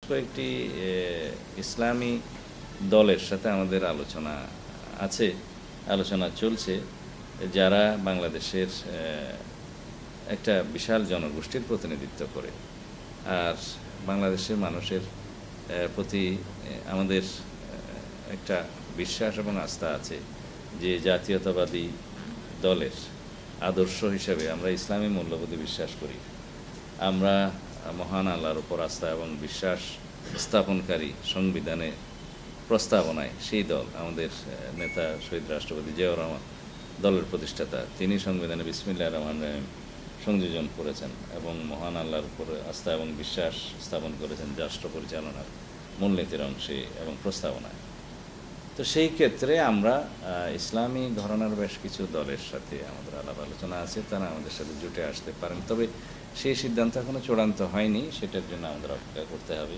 কয়েকটি ইসলামী দলের সাথে আমাদের আলোচনা আছে, আলোচনা চলছে, যারা বাংলাদেশের একটা বিশাল জনগোষ্ঠীর প্রতিনিধিত্ব করে। আর বাংলাদেশের মানুষের প্রতি আমাদের একটা বিশ্বাস এবং আস্থা আছে যে জাতীয়তাবাদী দলের আদর্শ হিসেবে আমরা ইসলামী মূল্যবোধে বিশ্বাস করি। আমরা মহান আল্লাহর উপর আস্থা এবং বিশ্বাস স্থাপনকারী সংবিধানে প্রস্তাবনায় সেই দল, আমাদের নেতা শহীদ রাষ্ট্রপতি জিয়াউর রহমান দলের প্রতিষ্ঠাতা, তিনি সংবিধানে বিসমিল্লাহির রহমানির রহিম সংযোজন করেছেন এবং মহান আল্লাহর উপর আস্থা এবং বিশ্বাস স্থাপন করেছেন রাষ্ট্র পরিচালনার মূলনীতির অংশে এবং প্রস্তাবনায়। তো সেই ক্ষেত্রে আমরা ইসলামী ঘরানার বেশ কিছু দলের সাথে আমাদের আলাপ আলোচনা আছে, তারা আমাদের সাথে জুটে আসতে পারেন। তবে সেই সিদ্ধান্ত এখনও চূড়ান্ত হয়নি, সেটার জন্য আমাদের অপেক্ষা করতে হবে।